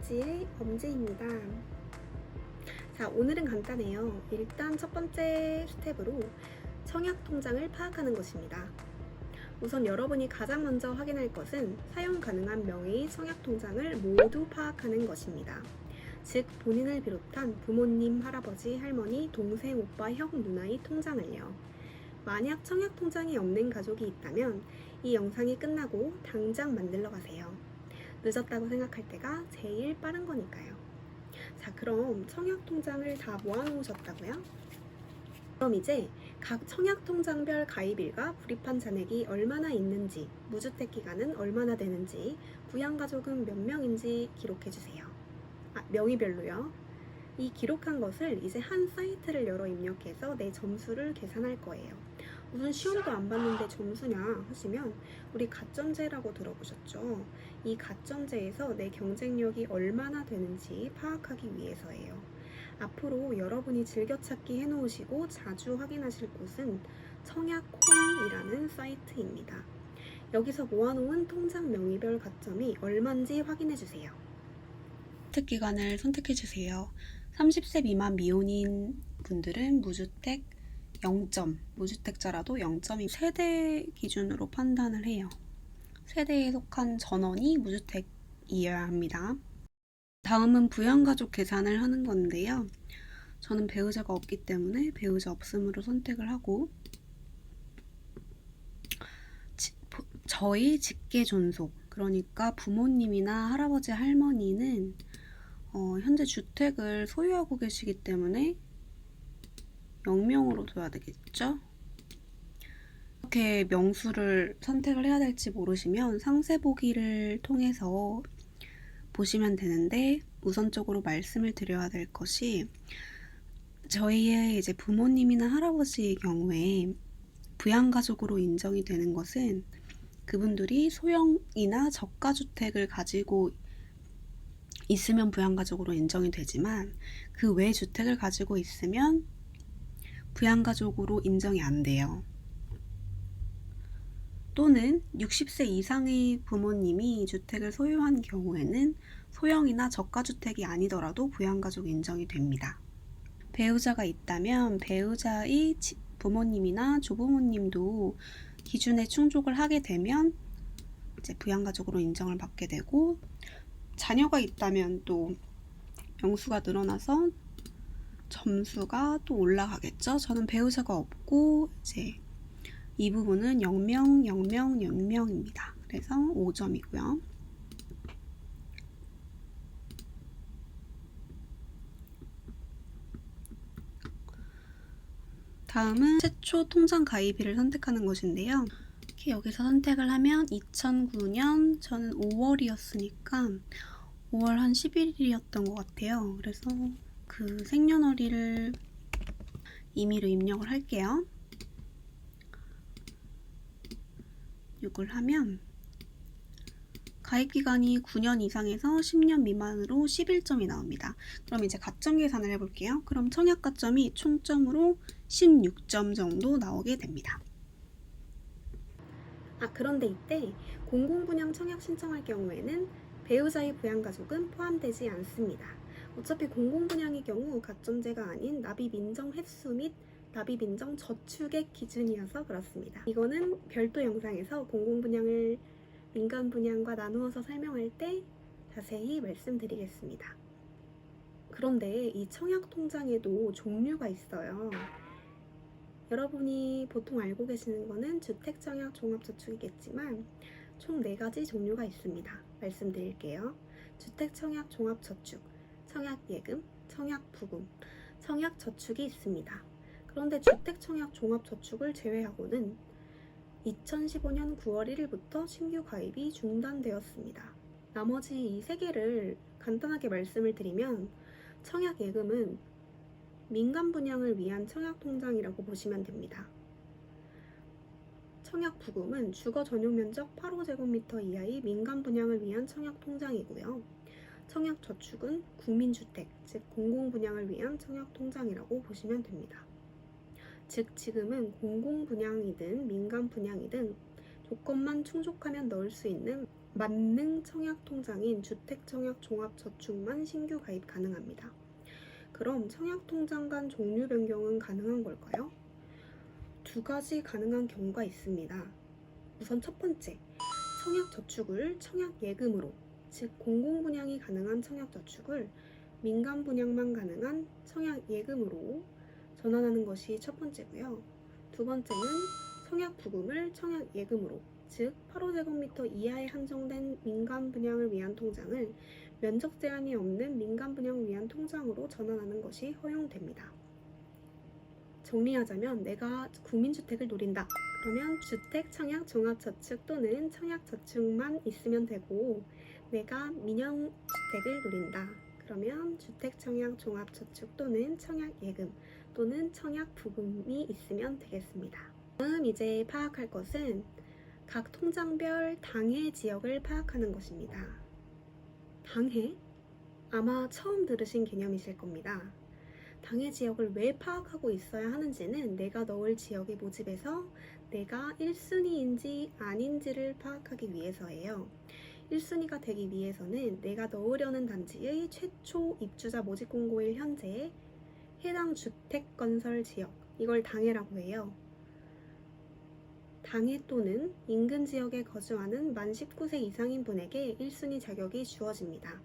엄지의 엄지입니다. 자, 오늘은 간단해요. 일단 첫 번째 스텝으로 청약 통장을 파악하는 것입니다. 우선 여러분이 가장 먼저 확인할 것은 사용 가능한 명의의 청약 통장을 모두 파악하는 것입니다. 즉, 본인을 비롯한 부모님, 할아버지, 할머니, 동생, 오빠, 형, 누나의 통장을요. 만약 청약 통장이 없는 가족이 있다면 이 영상이 끝나고 당장 만들러 가세요. 늦었다고 생각할 때가 제일 빠른 거니까요. 자, 그럼 청약통장을 다 모아놓으셨다고요? 그럼 이제 각 청약통장별 가입일과 불입한 잔액이 얼마나 있는지, 무주택 기간은 얼마나 되는지, 부양가족은 몇 명인지 기록해주세요. 명의별로요. 이 기록한 것을 이제 한 사이트를 열어 입력해서 내 점수를 계산할 거예요. 무슨 시험도 안 봤는데 점수냐 하시면 우리 가점제라고 들어보셨죠? 이 가점제에서 내 경쟁력이 얼마나 되는지 파악하기 위해서예요. 앞으로 여러분이 즐겨찾기 해놓으시고 자주 확인하실 곳은 청약홈이라는 사이트입니다. 여기서 모아놓은 통장 명의별 가점이 얼마인지 확인해주세요. 무주택 기간을 선택해주세요. 30세 미만 미혼인 분들은 무주택 0점, 무주택자라도 0점이 세대 기준으로 판단을 해요. 세대에 속한 전원이 무주택이어야 합니다. 다음은 부양가족 계산을 하는 건데요. 저는 배우자가 없기 때문에 배우자 없음으로 선택을 하고 저희 직계 존속, 그러니까 부모님이나 할아버지, 할머니는 현재 주택을 소유하고 계시기 때문에 0명으로 둬야 되겠죠? 이렇게 명수를 선택을 해야 될지 모르시면 상세 보기를 통해서 보시면 되는데, 우선적으로 말씀을 드려야 될 것이 저희의 이제 부모님이나 할아버지의 경우에 부양가족으로 인정이 되는 것은 그분들이 소형이나 저가주택을 가지고 있으면 부양가족으로 인정이 되지만 그 외 주택을 가지고 있으면 부양가족으로 인정이 안 돼요. 또는 60세 이상의 부모님이 주택을 소유한 경우에는 소형이나 저가주택이 아니더라도 부양가족 인정이 됩니다. 배우자가 있다면 배우자의 부모님이나 조부모님도 기준에 충족을 하게 되면 이제 부양가족으로 인정을 받게 되고, 자녀가 있다면 또 명수가 늘어나서 점수가 또 올라가겠죠. 저는 배우자가 없고 이제 이 부분은 0명, 0명, 0명입니다. 그래서 5점이고요. 다음은 최초 통장 가입일을 선택하는 것인데요. 이렇게 여기서 선택을 하면 2009년 저는 5월이었으니까 5월 한 11일이었던 것 같아요. 그래서 그 생년월일을 임의로 입력을 할게요. 6을 하면 가입기간이 9년 이상에서 10년 미만으로 11점이 나옵니다. 그럼 이제 가점 계산을 해볼게요. 그럼 청약 가점이 총점으로 16점 정도 나오게 됩니다. 그런데 이때 공공분양 청약 신청할 경우에는 배우자의 부양가족은 포함되지 않습니다. 어차피 공공분양의 경우 가점제가 아닌 납입인정 횟수 및 납입인정 저축액 기준이어서 그렇습니다. 이거는 별도 영상에서 공공분양을 민간분양과 나누어서 설명할 때 자세히 말씀드리겠습니다. 그런데 이 청약통장에도 종류가 있어요. 여러분이 보통 알고 계시는 거는 주택청약 종합저축이겠지만 총 4가지 종류가 있습니다. 말씀드릴게요. 주택청약 종합저축, 청약예금, 청약부금, 청약저축이 있습니다. 그런데 주택청약 종합저축을 제외하고는 2015년 9월 1일부터 신규 가입이 중단되었습니다. 나머지 이 3개를 간단하게 말씀을 드리면, 청약예금은 민간 분양을 위한 청약통장이라고 보시면 됩니다. 청약부금은 주거 전용 면적 8호제곱미터 이하의 민간 분양을 위한 청약통장이고요. 청약저축은 국민주택, 즉 공공분양을 위한 청약통장이라고 보시면 됩니다. 즉 지금은 공공분양이든 민간분양이든 조건만 충족하면 넣을 수 있는 만능 청약통장인 주택청약종합저축만 신규 가입 가능합니다. 그럼 청약통장 간 종류 변경은 가능한 걸까요? 두 가지 가능한 경우가 있습니다. 우선 첫 번째, 청약저축을 청약예금으로, 즉 공공분양이 가능한 청약저축을 민간분양만 가능한 청약예금으로 전환하는 것이 첫 번째고요. 두 번째는 청약부금을 청약예금으로, 즉 8호제곱미터 이하에 한정된 민간분양을 위한 통장을 면적 제한이 없는 민간분양을 위한 통장으로 전환하는 것이 허용됩니다. 정리하자면 내가 국민주택을 노린다. 그러면 주택청약종합저축 또는 청약저축만 있으면 되고, 내가 민영주택을 노린다. 그러면 주택청약종합저축 또는 청약예금 또는 청약부금이 있으면 되겠습니다. 다음 이제 파악할 것은 각 통장별 당해 지역을 파악하는 것입니다. 당해? 아마 처음 들으신 개념이실 겁니다. 당해 지역을 왜 파악하고 있어야 하는지는 내가 넣을 지역의 모집에서 내가 1순위인지 아닌지를 파악하기 위해서예요. 1순위가 되기 위해서는 내가 넣으려는 단지의 최초 입주자 모집 공고일 현재 해당 주택 건설 지역, 이걸 당해라고 해요. 당해 또는 인근 지역에 거주하는 만 19세 이상인 분에게 1순위 자격이 주어집니다.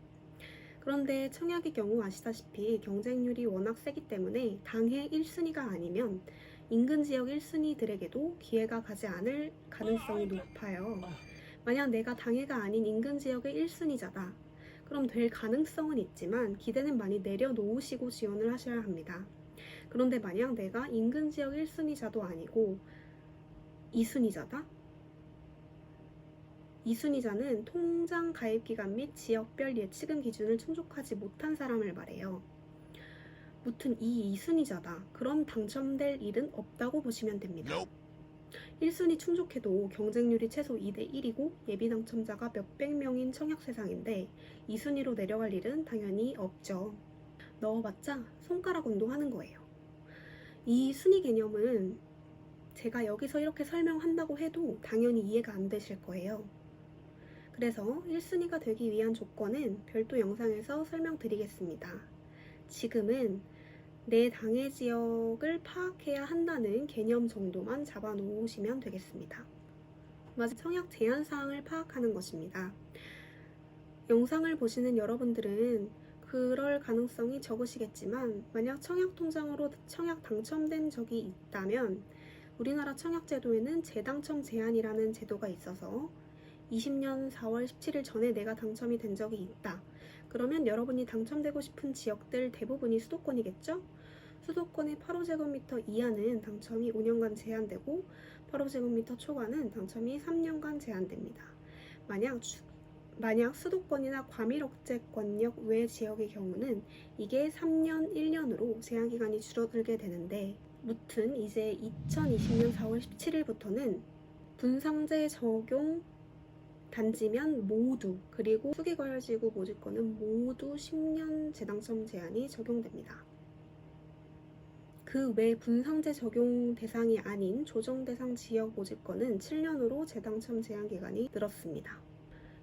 그런데 청약의 경우 아시다시피 경쟁률이 워낙 세기 때문에 당해 1순위가 아니면 인근 지역 1순위들에게도 기회가 가지 않을 가능성이 높아요. 만약 내가 당해가 아닌 인근 지역의 1순위자다. 그럼 될 가능성은 있지만 기대는 많이 내려놓으시고 지원을 하셔야 합니다. 그런데 만약 내가 인근 지역 1순위자도 아니고 2순위자다? 2순위자는 통장 가입기간 및 지역별 예치금 기준을 충족하지 못한 사람을 말해요. 무튼 이 2순위자다. 그럼 당첨될 일은 없다고 보시면 됩니다. 1순위 충족해도 경쟁률이 최소 2대1이고 예비 당첨자가 몇백 명인 청약 세상인데 2순위로 내려갈 일은 당연히 없죠. 넣어봤자 손가락 운동하는 거예요. 이 순위 개념은 제가 여기서 이렇게 설명한다고 해도 당연히 이해가 안 되실 거예요. 그래서 1순위가 되기 위한 조건은 별도 영상에서 설명드리겠습니다. 지금은 내 당해 지역을 파악해야 한다는 개념 정도만 잡아 놓으시면 되겠습니다. 마지막 청약 제한 사항을 파악하는 것입니다. 영상을 보시는 여러분들은 그럴 가능성이 적으시겠지만 만약 청약통장으로 청약 당첨된 적이 있다면 우리나라 청약제도에는 재당첨 제한이라는 제도가 있어서 20년 4월 17일 전에 내가 당첨이 된 적이 있다. 그러면 여러분이 당첨되고 싶은 지역들 대부분이 수도권이겠죠? 수도권의 8호제곱미터 이하는 당첨이 5년간 제한되고 8호제곱미터 초과는 당첨이 3년간 제한됩니다. 만약 수도권이나 과밀억제권역 외 지역의 경우는 이게 3년, 1년으로 제한기간이 줄어들게 되는데 무튼 이제 2020년 4월 17일부터는 분상제 적용 단지면 모두, 그리고 수기과열지구 모집권은 모두 10년 재당첨 제한이 적용됩니다. 그 외 분상제 적용 대상이 아닌 조정 대상 지역 모집권은 7년으로 재당첨 제한 기간이 늘었습니다.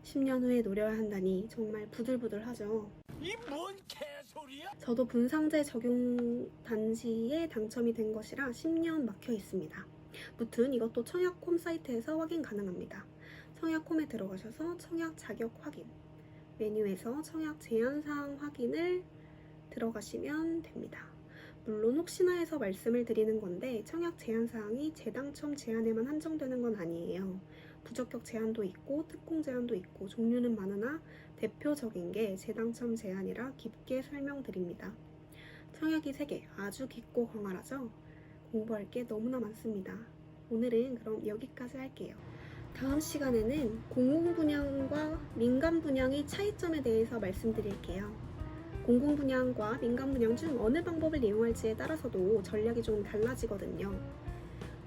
10년 후에 노려야 한다니 정말 부들부들하죠. 이 뭔 개소리야? 저도 분상제 적용 단지에 당첨이 된 것이라 10년 막혀 있습니다. 무튼 이것도 청약홈 사이트에서 확인 가능합니다. 청약홈에 들어가셔서 청약 자격 확인, 메뉴에서 청약 제한사항 확인을 들어가시면 됩니다. 물론 혹시나 해서 말씀을 드리는 건데 청약 제한사항이 재당첨 제한에만 한정되는 건 아니에요. 부적격 제한도 있고 특공 제한도 있고 종류는 많으나 대표적인 게 재당첨 제한이라 깊게 설명드립니다. 청약이 3개, 아주 깊고 광활하죠? 공부할 게 너무나 많습니다. 오늘은 그럼 여기까지 할게요. 다음 시간에는 공공분양과 민간분양의 차이점에 대해서 말씀드릴게요. 공공분양과 민간분양 중 어느 방법을 이용할지에 따라서도 전략이 좀 달라지거든요.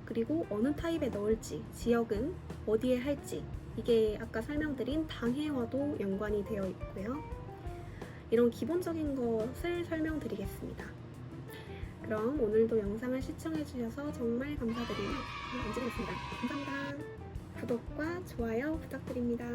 그리고 어느 타입에 넣을지, 지역은 어디에 할지, 이게 아까 설명드린 당해와도 연관이 되어 있고요. 이런 기본적인 것을 설명드리겠습니다. 그럼 오늘도 영상을 시청해주셔서 정말 감사드리며 마치겠습니다. 감사합니다. 구독과 좋아요 부탁드립니다.